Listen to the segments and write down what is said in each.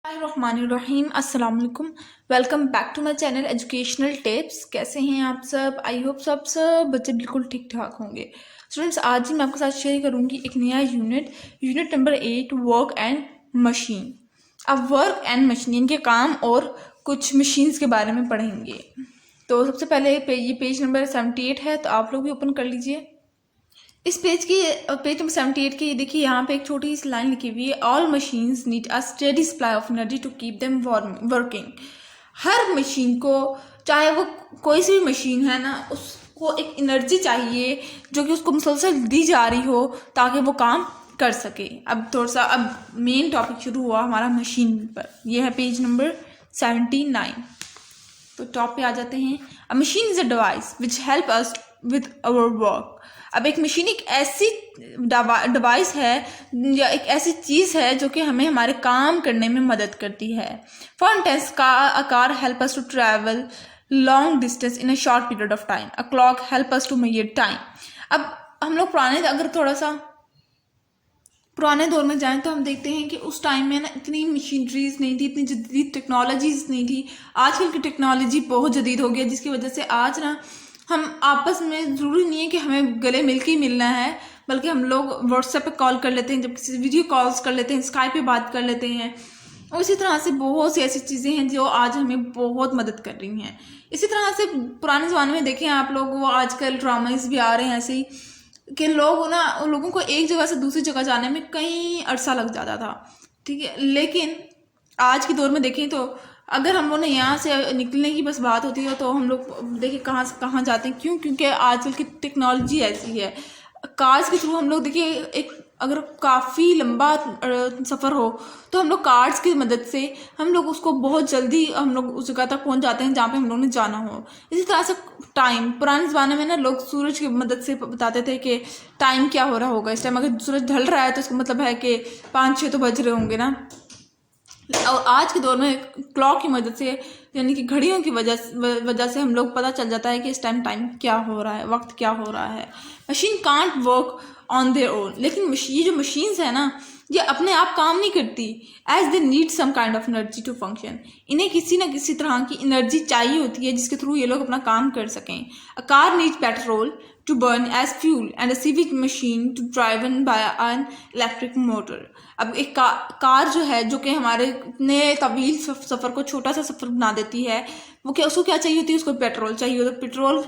Bismillahirrahmanirrahim। अस्सलाम वालेकुम। Welcome back to my channel educational tips. कैसे हैं आप सब? आई होप सब बच्चे बिल्कुल ठीक ठाक होंगे। स्टूडेंट्स, आज ही मैं आपके साथ शेयर करूंगी एक नया unit number 8, work and machine. अब वर्क एंड मशीन इनके काम और कुछ मशीन्स के बारे में पढ़ेंगे। तो सबसे पहले ये पेज नंबर 78 है, तो आप लोग भी ओपन कर लीजिए। इस पेज नंबर 78 की ये देखिए, यहाँ पे एक छोटी सी लाइन लिखी हुई है, all machines need a steady supply of energy to keep them working. हर मशीन को, चाहे वो कोई सी भी मशीन है ना, उसको एक एनर्जी चाहिए जो कि उसको मुसलसल दी जा रही हो ताकि वो काम कर सके। अब थोड़ा सा मेन टॉपिक शुरू हुआ हमारा मशीन पर। यह है पेज नंबर 79। तो टॉप पे आ जाते हैं। A machine is a device which help us with our work. अब एक मशीन एक ऐसी डिवाइस है या एक ऐसी चीज़ है जो कि हमें हमारे काम करने में मदद करती है। For instance, a car help us to travel long distance in a short period of time. A clock help us to measure time. अब हम लोग पुराने दौर में जाएं तो हम देखते हैं कि उस टाइम में ना इतनी मशीनरीज नहीं थी, इतनी जदीद टेक्नोलॉजीज नहीं थी। आजकल की टेक्नोलॉजी बहुत जदीद हो गई है, जिसकी वजह से आज ना हम आपस में ज़रूरी नहीं है कि हमें गले मिल के ही मिलना है, बल्कि हम लोग व्हाट्सएप पे कॉल कर लेते हैं, जब किसी वीडियो कॉल्स कर लेते हैं, स्काइप पे बात कर लेते हैं। और इसी तरह से बहुत सी ऐसी चीज़ें हैं जो आज हमें बहुत मदद कर रही हैं। इसी तरह से पुराने ज़माने में देखें आप लोग, वो आजकल ड्रामाज भी आ रहे हैं ऐसे ही कि लोगों को एक जगह से दूसरी जगह जाने में कई अरसा लग जाता था, ठीक है। लेकिन आज के दौर में देखें तो अगर हम लोग ने यहाँ से निकलने की बस बात होती है तो हम लोग देखिए कहाँ से कहाँ जाते हैं। क्यों? क्योंकि आजकल की टेक्नोलॉजी ऐसी है। कार्स के थ्रू हम लोग देखिए, एक अगर काफ़ी लंबा सफ़र हो तो हम लोग कार्ड्स की मदद से हम लोग उसको बहुत जल्दी हम लोग उस जगह तक पहुंच जाते हैं जहाँ पे हम लोग ने जाना हो। इसी तरह से टाइम, पुराने ज़माने में ना लोग सूरज की मदद से बताते थे कि टाइम क्या हो रहा होगा इस टाइम। अगर सूरज ढल रहा है तो इसका मतलब है कि 5-6 तो बज रहे होंगे ना। और आज के दौर में क्लॉक की मदद से, यानी कि घड़ियों की वजह से हम लोग पता चल जाता है कि इस टाइम क्या हो रहा है, वक्त क्या हो रहा है। Machine can't work on their own. लेकिन ये जो मशीन्स है ना, ये अपने आप काम नहीं करती, as they need some kind of energy to function. इन्हें किसी न किसी तरह की एनर्जी चाहिए होती है जिसके थ्रू ये लोग अपना काम कर सकें। A car need petrol to burn as fuel and a civic machine to driven by an electric motor। अब एक कार जो है, जो कि हमारे इतने तवील सफ़र को छोटा सा सफ़र बना देती है, वो क्या, उसको क्या चाहिए होती है? उसको पेट्रोल चाहिए होता है। पेट्रोल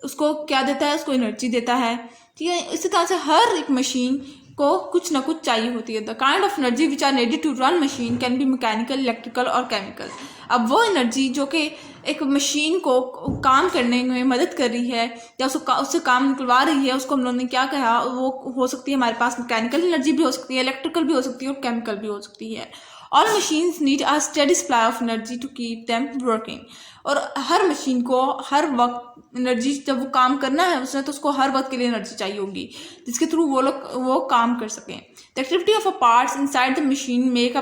उसको क्या देता है? उसको एनर्जी देता है, ठीक है। इसी तरह से हर एक मशीन को कुछ ना कुछ चाहिए होती है। The kind of energy which are needed to run machine can be mechanical, electrical और केमिकल। अब वो एनर्जी जो कि एक मशीन को काम करने में मदद कर रही है या उससे काम निकलवा रही है, उसको हम लोगों ने क्या कहा? वो हो सकती है हमारे पास मैकेनिकल एनर्जी भी हो सकती है, इलेक्ट्रिकल भी हो सकती है और केमिकल भी हो सकती है। All machines need a steady supply of energy to keep them working. और हर मशीन को हर वक्त एनर्जी, जब वो काम करना है उसने, तो उसको हर वक्त के लिए एनर्जी चाहिए होगी जिसके थ्रू वो काम कर सकें। The activity of a parts inside the machine make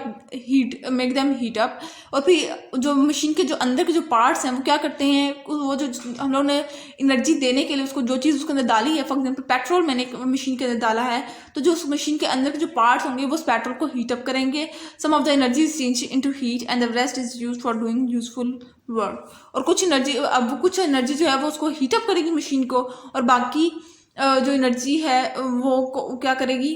them heat up. और फिर जो मशीन के जो अंदर के जो पार्ट्स हैं वो क्या करते हैं? वो जो हम लोग ने एनर्जी देने के लिए उसको जो चीज़ उसके अंदर डाली है, फॉर एग्जाम्पल पेट्रोल मैंने मशीन के अंदर डाला है, तो जो उस मशीन के अंदर के जो पार्ट्स होंगे वो उस पेट्रोल को हीट अप करेंगे। Some of the energy is change into heat and the rest is used for doing useful work. और कुछ एनर्जी जो है वो उसको हीटअप करेगी मशीन को, और बाकी जो एनर्जी है वो क्या करेगी?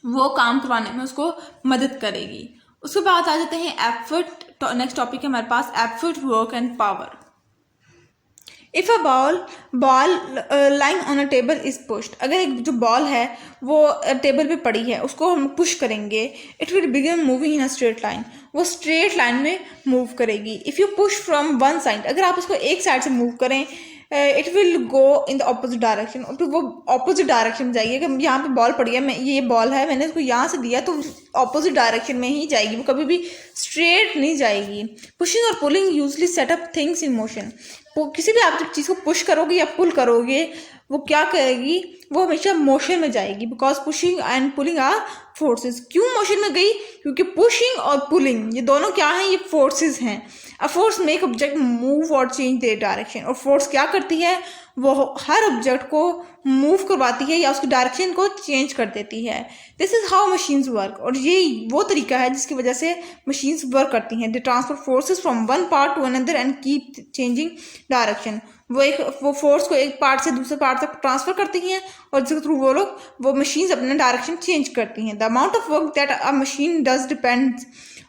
वो काम करवाने में उसको मदद करेगी। उसके बाद आ जाते हैं एफर्ट। नेक्स्ट टॉपिक है हमारे पास effort, work and power. If a ball lying on a table is pushed. अगर एक जो बॉल है वो टेबल पे पड़ी है, उसको हम पुश करेंगे, it will begin moving in a straight line. वो स्ट्रेट लाइन में मूव करेगी। If you push from one side, अगर आप उसको एक साइड से मूव करें, it will go in the opposite direction. और फिर वो ऑपोजिट डायरेक्शन में जाएगी। अगर यहाँ पे बॉल पड़ी है, ये बॉल है, मैंने इसको यहाँ से दिया, तो ऑपोजिट डायरेक्शन में ही जाएगी, वो कभी भी स्ट्रेट नहीं जाएगी। पुशिंग और pulling usually set up things in motion. किसी भी आप जब चीज़ को पुश करोगे या पुल करोगे, वो क्या करेगी? वो हमेशा मोशन में जाएगी, because pushing and pulling are forces. क्यों मोशन में गई? क्योंकि पुशिंग और पुलिंग ये दोनों क्या हैं? ये फोर्सेस हैं। A force make object move और चेंज देयर डायरेक्शन, और फोर्स क्या करती है, वो हर ऑब्जेक्ट को मूव करवाती है या उसकी डायरेक्शन को चेंज कर देती है। This is how machines work, और ये वो तरीका है जिसकी वजह से मशीन्स वर्क करती हैं। They transfer forces from one part two another and keep changing direction. वो फोर्स को एक पार्ट से दूसरे पार्ट तक ट्रांसफर करती हैं और जिसके थ्रू वो मशीन्स अपना डायरेक्शन चेंज करती हैं। The amount of work that a machine does depends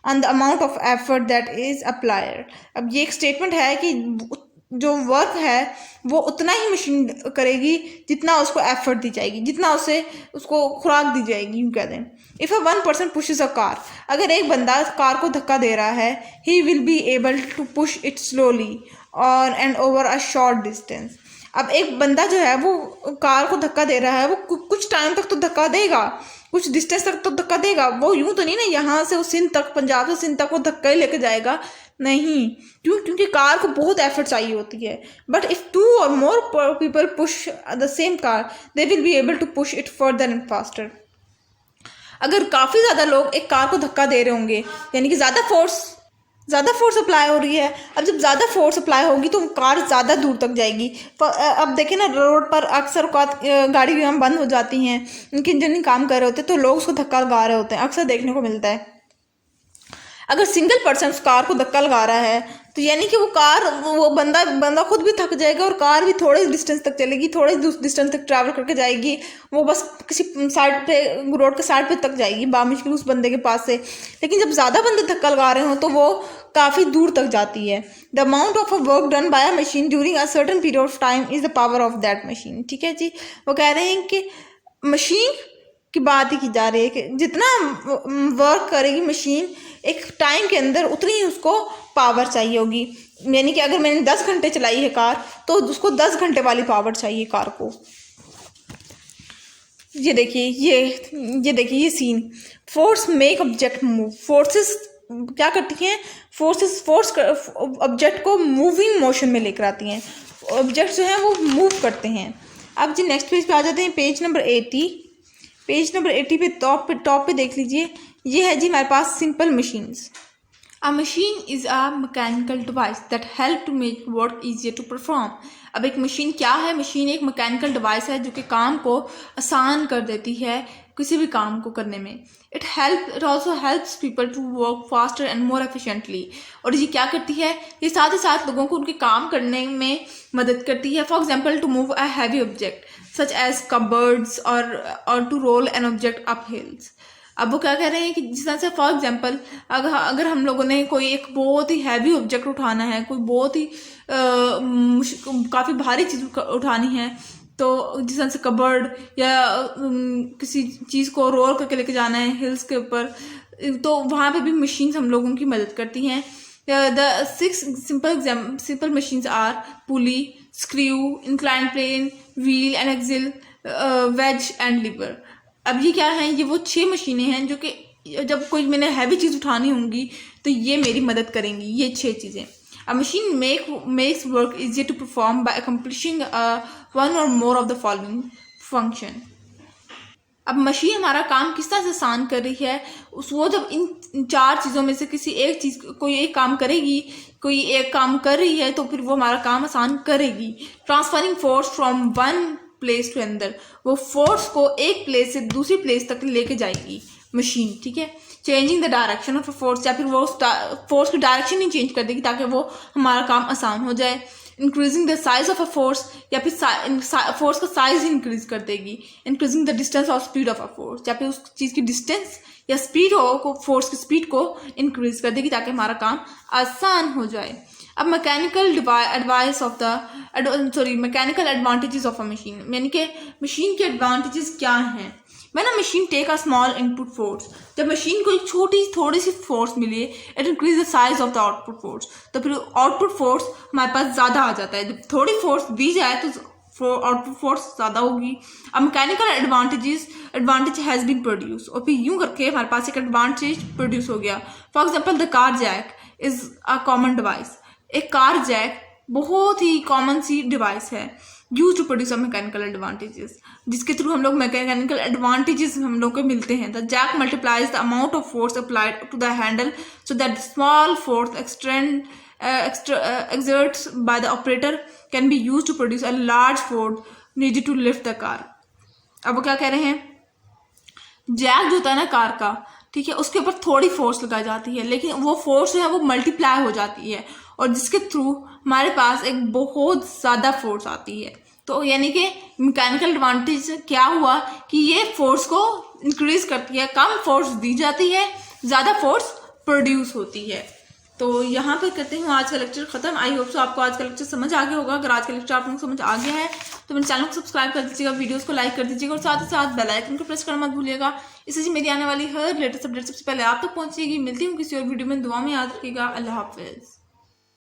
on the amount of effort that is applied. अब ये एक स्टेटमेंट है कि जो वर्क है वो उतना ही मशीन करेगी जितना उसको एफर्ट दी जाएगी, जितना उसको खुराक दी जाएगी, यूँ कह दें। If a one person pushes a car, अगर एक बंदा कार को धक्का दे रहा है, he will be able to push it slowly और and over a short distance. अब एक बंदा जो है वो कार को धक्का दे रहा है, वो कुछ टाइम तक तो धक्का देगा, कुछ डिस्टेंस तक तो धक्का देगा। वो यूं तो नहीं ना यहाँ से उस सिंध तक, पंजाब से सिंध तक वो धक्का ही लेके जाएगा, नहीं। क्योंकि कार को बहुत एफर्ट चाहिए होती है। But if 2 or more people push the same car, they will be able to push it further and faster. अगर काफ़ी ज़्यादा लोग एक कार को धक्का दे रहे होंगे, यानी कि ज़्यादा फोर्स अप्लाई हो रही है। अब जब ज़्यादा फोर्स अप्लाई होगी तो कार ज़्यादा दूर तक जाएगी। अब देखें ना, रोड पर अक्सर गाड़ी हम बंद हो जाती हैं, उनके इंजन नहीं काम कर रहे होते तो लोग उसको धक्का लगा रहे होते हैं, अक्सर देखने को मिलता है। अगर सिंगल पर्सन उस कार को धक्का लगा रहा है तो यानी कि वो बंदा खुद भी थक जाएगा और कार भी थोड़े डिस्टेंस तक चलेगी, थोड़े डिस्टेंस तक ट्रैवल करके जाएगी। वो बस किसी साइड पे, रोड के साइड पे तक जाएगी बामुश्किल उस बंदे के पास से। लेकिन जब ज़्यादा बंदे धक्का लगा रहे हो तो वो काफ़ी दूर तक जाती है। The amount of a work done by a machine during a certain period of time is the power of that machine. ठीक है जी, वो कह रहे हैं कि मशीन की बात ही की जा रही है कि जितना वर्क करेगी मशीन एक टाइम के अंदर, उतनी ही उसको पावर चाहिए होगी। यानी कि अगर मैंने 10 घंटे चलाई है कार तो उसको 10 घंटे वाली पावर चाहिए कार को। ये देखिए ये scene, force make object move. Forces क्या करती हैं, फोर्स ऑब्जेक्ट को मूविंग मोशन में लेकर आती हैं। ऑब्जेक्ट जो है वो मूव करते हैं। अब जी नेक्स्ट पेज पे आ जाते हैं, पेज नंबर 80। पेज नंबर 80 पे टॉप पे देख लीजिए, ये है जी हमारे पास simple machines. A machine is a mechanical device that help to make work easier to perform। अब एक मशीन क्या है, मशीन एक मैकेनिकल डिवाइस है जो कि काम को आसान कर देती है, किसी भी काम को करने में। It also helps people to work faster and more efficiently. और ये क्या करती है, ये साथ ही साथ लोगों को उनके काम करने में मदद करती है। For example, to move a heavy object such as cupboards or to roll an object up hills. अब वो क्या कह रहे हैं कि जिस तरह से फॉर एग्जांपल अगर हम लोगों ने कोई एक बहुत ही हैवी ऑब्जेक्ट उठाना है, कोई बहुत ही काफ़ी भारी चीज़ उठानी है, तो जिस तरह से कबर्ड या किसी चीज़ को रोल करके लेके जाना है हिल्स के ऊपर, तो वहाँ पे भी मशीन्स हम लोगों की मदद करती हैं। The 6 simple machines are pulley, screw, inclined plane, wheel and axle, wedge and lever। अब ये क्या है, ये वो 6 मशीनें हैं जो कि जब कोई मैंने हैवी चीज़ उठानी होंगी तो ये मेरी मदद करेंगी, ये 6 चीज़ें। अ machine makes work easier to perform by accomplishing one or more of the following function. अब मशीन हमारा काम किस तरह से आसान कर रही है, वो जब इन 4 चीज़ों में से किसी एक चीज़, कोई एक काम करेगी, कोई एक काम कर रही है तो फिर वो हमारा काम आसान करेगी। Transferring force from one place to another, वो फोर्स को एक प्लेस से दूसरी प्लेस तक लेके जाएगी मशीन। ठीक है, changing the direction of a force, या फिर वो फोर्स की डायरेक्शन ही चेंज कर देगी ताकि वो हमारा काम आसान हो जाए। Increasing the size of a force, या फिर फोर्स का साइज इंक्रीज कर देगी। इंक्रीजिंग द डिस्टेंस और स्पीड ऑफ अ फोर्स, या फिर उस चीज़ की डिस्टेंस या स्पीड को, फोर्स की स्पीड को इंक्रीज कर देगी ताकि हमारा काम आसान हो जाए। अब mechanical advantages of a machine, यानी कि मशीन के एडवांटेजेस क्या हैं। When a machine take a small input force, जब मशीन को एक थोड़ी सी फोर्स मिले, it increase the size of the output force, तो फिर आउटपुट फोर्स हमारे पास ज़्यादा आ जाता है। जब थोड़ी फोर्स दी जाए तो आउटपुट फोर्स ज़्यादा होगी। अब mechanical advantage has been produce, और फिर यूँ करके हमारे पास एक एडवांटेज प्रोड्यूस हो गया। For example, the car jack is a common device. एक कार जैक बहुत ही कॉमन सी डिवाइस है use to produce mechanical advantages, जिसके थ्रू हम लोग मैकेनिकल एडवांटेजेस हम लोग को मिलते हैं। The jack multiplies the amount of force applied to the handle so that small force extend exerts by the operator can be used to produce a large force needed to lift the car। अब वो क्या कह रहे हैं, Jack जो होता है ना कार का, ठीक है, उसके ऊपर थोड़ी फोर्स लगाई जाती है, लेकिन वो फोर्स जो है वो मल्टीप्लाई हो जाती है और जिसके थ्रू हमारे पास एक बहुत ज़्यादा फोर्स आती है। तो यानी कि मैकेनिकल एडवांटेज क्या हुआ कि ये फोर्स को इंक्रीज करती है, कम फोर्स दी जाती है, ज़्यादा फोर्स प्रोड्यूस होती है। तो यहाँ पर करते हैं आज का लेक्चर खत्म। आई होप सो आपको आज का लेक्चर समझ आ गया होगा। अगर आज का लेक्चर आप लोगों को समझ आ गया है तो मेरे चैनल को सब्सक्राइब कर दीजिएगा, वीडियोस को लाइक कर दीजिएगा और साथ ही साथ बेल आइकन को प्रेस करना मत भूलिएगा। इससे जी मेरी आने वाली हर लेटेस्ट अपडेट सबसे पहले आप तक पहुंचेगी। मिलती हूँ किसी और वीडियो में, दुआ में याद रखिएगा। अल्लाह हाफिज़।